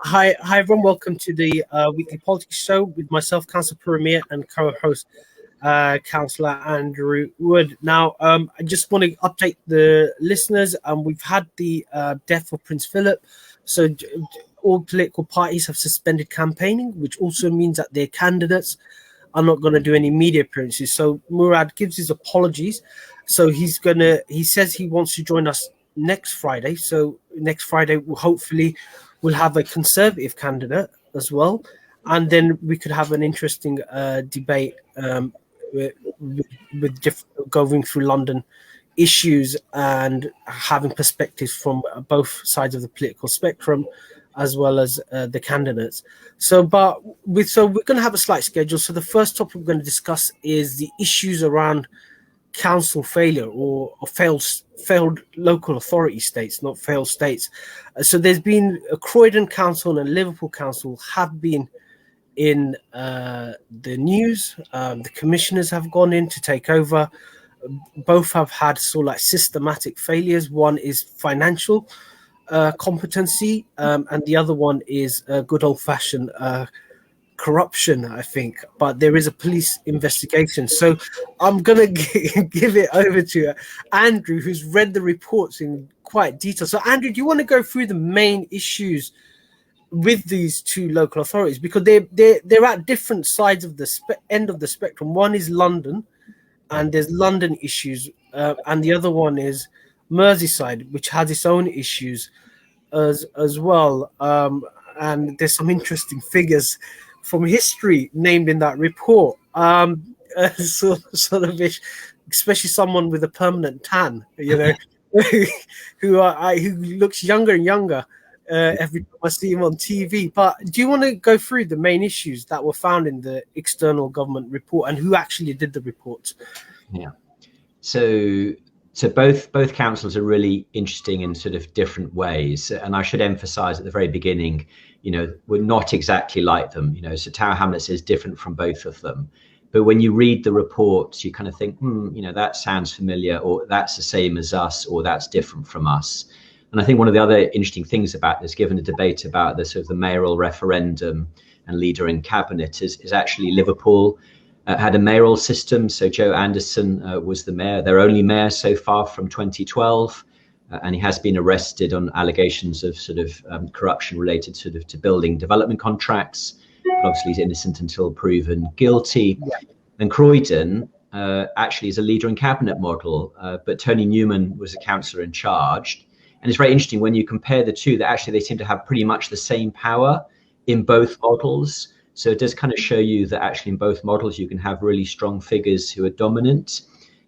Hi, everyone. Welcome to the weekly politics show with myself, Councillor puru.miah, and co-host Councillor Andrew Wood. Now, I just want to update the listeners. We've had the death of Prince Philip, so all political parties have suspended campaigning, which also means that their candidates are not going to do any media appearances. So Murad gives his apologies. So he says he wants to join us next Friday. So next Friday, hopefully, we'll have a Conservative candidate as well, and then we could have an interesting debate with going through London issues and having perspectives from both sides of the political spectrum, as well as the candidates. So we're going to have a slight schedule. So the first topic we're going to discuss is the issues around council failure or failed local authority states, not failed states. So there's been a Croydon council and a Liverpool council have been in the news. The commissioners have gone in to take over. Both have had sort of like systematic failures. One is financial competency, and the other one is good old-fashioned corruption, I think. But there is a police investigation. So I'm gonna give it over to Andrew, who's read the reports in quite detail. So Andrew, do you want to go through the main issues with these two local authorities, because they're at different sides of the end of the spectrum? One is London, and there's London issues, and the other one is Merseyside, which has its own issues as well. And there's some interesting figures from history named in that report. Sort of ish, especially someone with a permanent tan, who looks younger and younger every time I see him on TV. But do you want to go through the main issues that were found in the external government report and who actually did the report? Yeah. So both councils are really interesting in sort of different ways. And I should emphasize at the very beginning, we're not exactly like them. So Tower Hamlets is different from both of them. But when you read the reports, you kind of think, that sounds familiar, or that's the same as us, or that's different from us. And I think one of the other interesting things about this, given the debate about the sort of the mayoral referendum and leader in cabinet, is actually Liverpool had a mayoral system. So Joe Anderson was the mayor, their only mayor so far from 2012. And he has been arrested on allegations of sort of corruption related sort of to building development contracts. But obviously he's innocent until proven guilty. Yeah. And Croydon actually is a leader in cabinet model, but Tony Newman was a councillor in charge. And it's very interesting when you compare the two, that actually they seem to have pretty much the same power in both models. So it does kind of show you that actually in both models, you can have really strong figures who are dominant.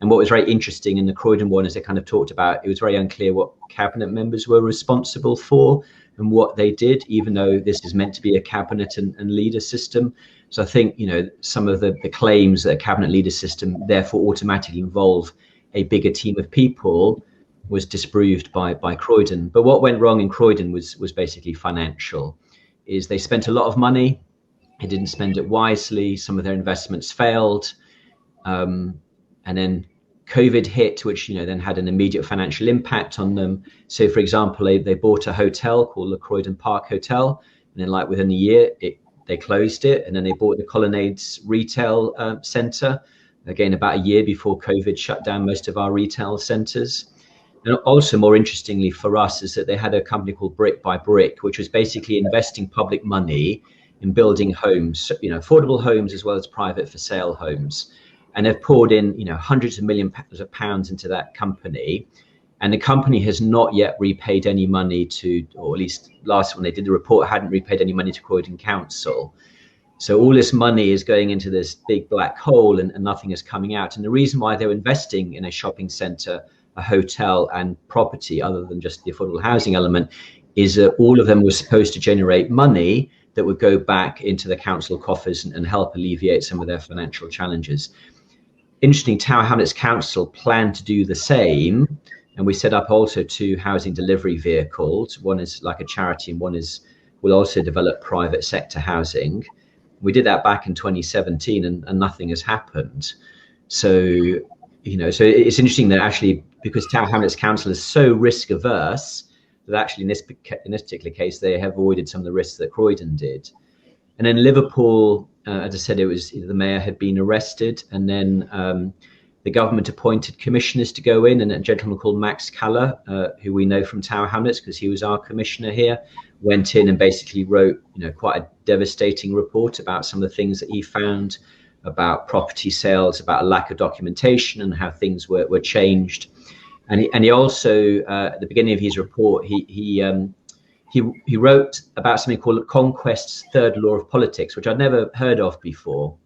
And what was very interesting in the Croydon one, as they kind of talked about, it was very unclear what cabinet members were responsible for and what they did, even though this is meant to be a cabinet and leader system. So I think, some of the claims that a cabinet leader system therefore automatically involve a bigger team of people was disproved by Croydon. But what went wrong in Croydon was basically financial. Is they spent a lot of money, they didn't spend it wisely, some of their investments failed, and then COVID hit, which then had an immediate financial impact on them. So for example, they bought a hotel called the Croydon Park Hotel, and then like within a year they closed it, and then they bought the Colonnades retail centre, again about a year before COVID shut down most of our retail centres. And also more interestingly for us is that they had a company called Brick by Brick, which was basically investing public money in building homes, affordable homes as well as private for sale homes. And they've poured in, hundreds of millions of pounds into that company. And the company has not yet repaid any money to, or at least last when they did the report, hadn't repaid any money to Croydon Council. So all this money is going into this big black hole and nothing is coming out. And the reason why they're investing in a shopping centre, a hotel and property, other than just the affordable housing element, is that all of them were supposed to generate money that would go back into the council coffers and help alleviate some of their financial challenges. Interesting, Tower Hamlets Council planned to do the same, and we set up also 2 housing delivery vehicles. One is like a charity, and one will also develop private sector housing. We did that back in 2017, and nothing has happened. So so it's interesting that actually, because Tower Hamlets Council is so risk averse, that actually in this particular case, they have avoided some of the risks that Croydon did. And then Liverpool, as I said, it was the mayor had been arrested, and then the government appointed commissioners to go in, and a gentleman called Max Cllr, who we know from Tower Hamlets because he was our commissioner here, went in and basically wrote, quite a devastating report about some of the things that he found about property sales, about a lack of documentation, and how things were changed. And he also, at the beginning of his report, he wrote about something called Conquest's third law of politics, which I'd never heard of before.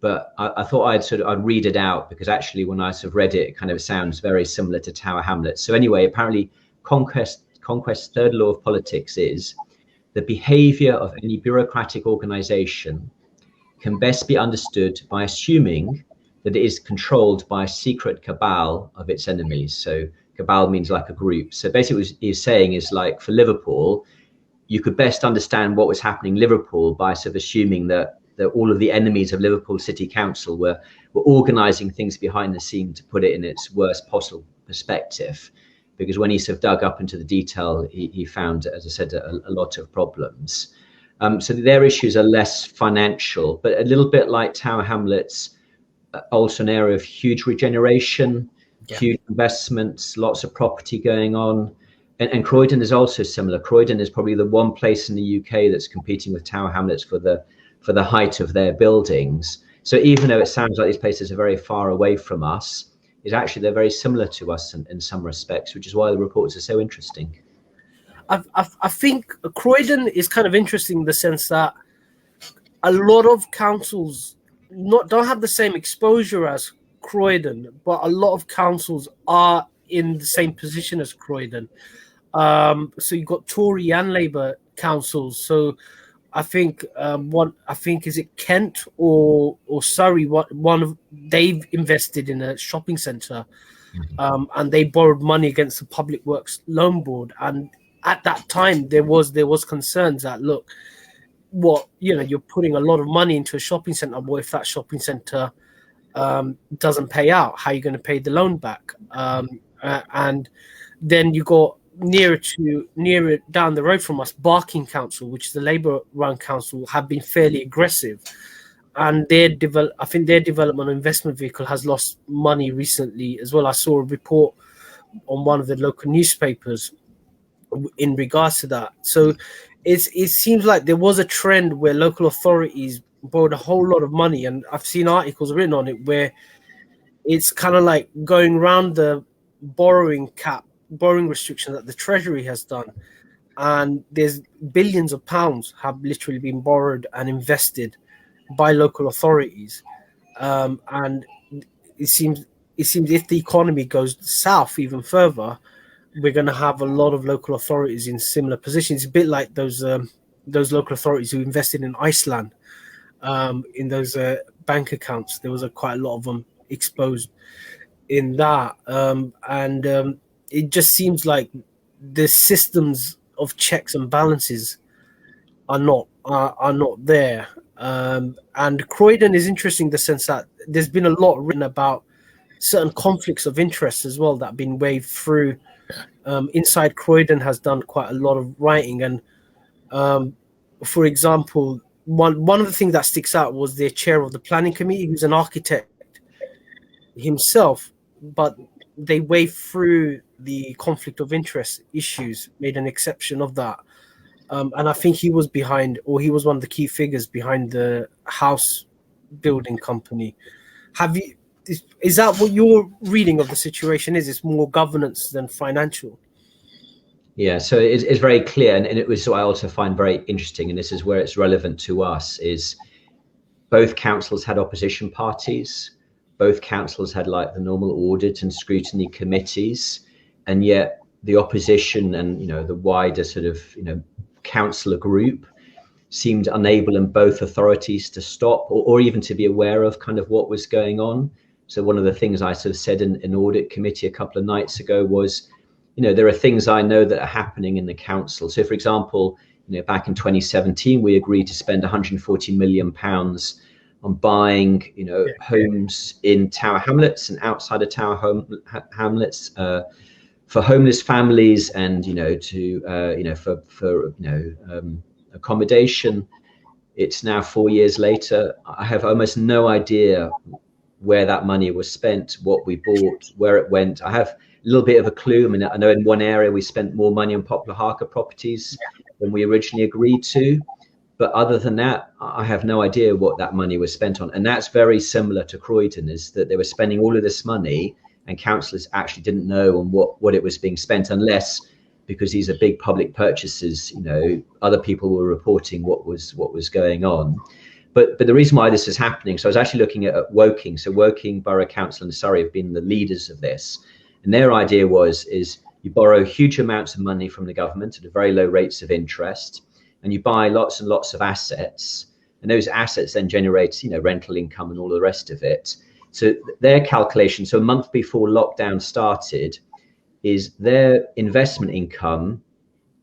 But I thought I'd read it out, because actually when I sort of read it, it kind of sounds very similar to Tower Hamlets. So anyway, apparently Conquest's third law of politics is the behavior of any bureaucratic organization can best be understood by assuming that it is controlled by a secret cabal of its enemies. So cabal means like a group. So basically what he's saying is, like, for Liverpool, you could best understand what was happening in Liverpool by sort of assuming that all of the enemies of Liverpool City Council were organizing things behind the scene to put it in its worst possible perspective. Because when he sort of dug up into the detail, he found, as I said, a lot of problems. So their issues are less financial, but a little bit like Tower Hamlets, also an area of huge regeneration, huge investments, lots of property going on. And Croydon is also similar. Croydon is probably the one place in the UK that's competing with Tower Hamlets for the height of their buildings. So even though it sounds like these places are very far away from us, they're very similar to us in some respects, which is why the reports are so interesting. I think Croydon is kind of interesting in the sense that a lot of councils don't have the same exposure as Croydon, but a lot of councils are in the same position as Croydon. So you've got Tory and Labour councils. So I think is it Kent or Surrey? They've invested in a shopping centre, and they borrowed money against the Public Works Loan Board. And at that time, there was concerns that, look, you're putting a lot of money into a shopping centre. What if that shopping centre doesn't pay out? How are you going to pay the loan back? And then you got nearer down the road from us, Barking Council, which is the Labour-run council, have been fairly aggressive, and I think their development investment vehicle has lost money recently as well. I saw a report on one of the local newspapers in regards to that. So it seems like there was a trend where local authorities borrowed a whole lot of money, and I've seen articles written on it where it's kind of like going around the borrowing restriction that the Treasury has done, and there's billions of pounds have literally been borrowed and invested by local authorities, and it seems if the economy goes south even further, we're going to have a lot of local authorities in similar positions. A bit like those local authorities who invested in Iceland, in those bank accounts. There was quite a lot of them exposed in that, and it just seems like the systems of checks and balances are not there. And Croydon is interesting in the sense that there's been a lot written about certain conflicts of interest as well that have been waved through. Inside Croydon has done quite a lot of writing, and for example, one of the things that sticks out was the chair of the planning committee, who's an architect himself, but they waved through the conflict of interest issues, made an exception of that. And I think he was one of the key figures behind the house building company. Is that what your reading of the situation is? It's more governance than financial? Yeah, so it's very clear, and it was what I also find very interesting, and this is where it's relevant to us, is both councils had opposition parties. Both councils had like the normal audit and scrutiny committees, and yet the opposition and the wider sort of councillor group seemed unable in both authorities to stop or even to be aware of kind of what was going on. So one of the things I sort of said in audit committee a couple of nights ago was, there are things I know that are happening in the council. So for example, back in 2017, we agreed to spend £140 million on buying, homes in Tower Hamlets and outside of Tower Hamlets, for homeless families and for accommodation. It's now 4 years later. I have almost no idea where that money was spent, what we bought, where it went. I have a little bit of a clue. I mean, I know in one area we spent more money on Poplar Harker properties than we originally agreed to. But other than that, I have no idea what that money was spent on. And that's very similar to Croydon, is that they were spending all of this money and councillors actually didn't know on what it was being spent, unless, because these are big public purchases, other people were reporting what was going on. But the reason why this is happening, so I was actually looking at Woking. So Woking Borough Council and Surrey have been the leaders of this. And their idea is you borrow huge amounts of money from the government at very low rates of interest, and you buy lots and lots of assets, and those assets then generate, rental income and all the rest of it. So their calculation, so a month before lockdown started, is their investment income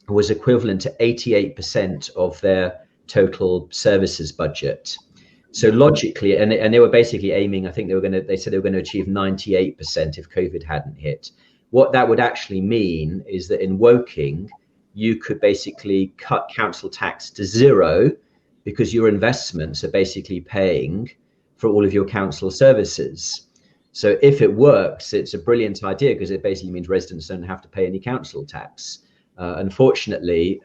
was equivalent to 88% of their total services budget. So logically, and they were basically aiming, I think they said they were going to achieve 98% if COVID hadn't hit. What that would actually mean is that in Woking, you could basically cut council tax to zero, because your investments are basically paying for all of your council services. So if it works, it's a brilliant idea, because it basically means residents don't have to pay any council tax. Unfortunately,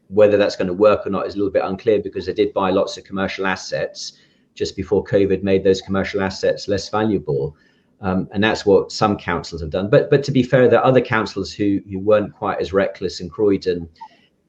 whether that's going to work or not is a little bit unclear, because they did buy lots of commercial assets just before COVID made those commercial assets less valuable. And that's what some councils have done. But to be fair, there are other councils who weren't quite as reckless in Croydon,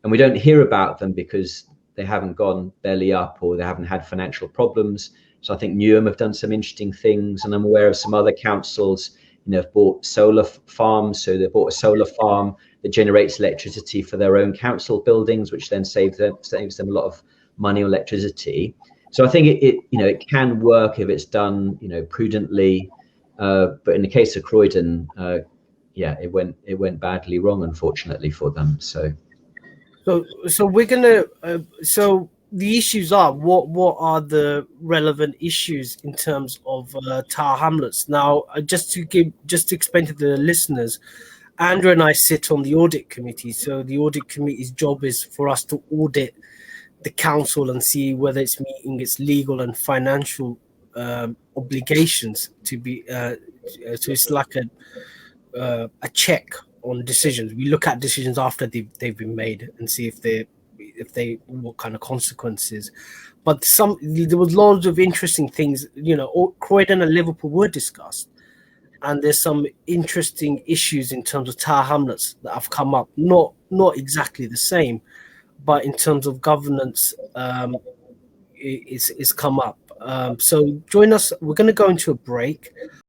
and we don't hear about them because they haven't gone belly up or they haven't had financial problems. So I think Newham have done some interesting things, and I'm aware of some other councils, have bought solar farms. So they bought a solar farm that generates electricity for their own council buildings, which then saves them a lot of money on electricity. So I think it can work if it's done, prudently. But in the case of Croydon, it went badly wrong, unfortunately for them. So we're gonna. So the issues are what are the relevant issues in terms of Cllr Hamlets? Now, just to explain to the listeners, Andrew and I sit on the audit committee. So the audit committee's job is for us to audit the council and see whether it's meeting its legal and financial obligations to be. So it's like a check on decisions. We look at decisions after they've been made and see if they what kind of consequences. But there was loads of interesting things. Croydon and Liverpool were discussed, and there's some interesting issues in terms of Cllr Hamlets that have come up. Not exactly the same, but in terms of governance, it's come up. So join us. We're going to go into a break.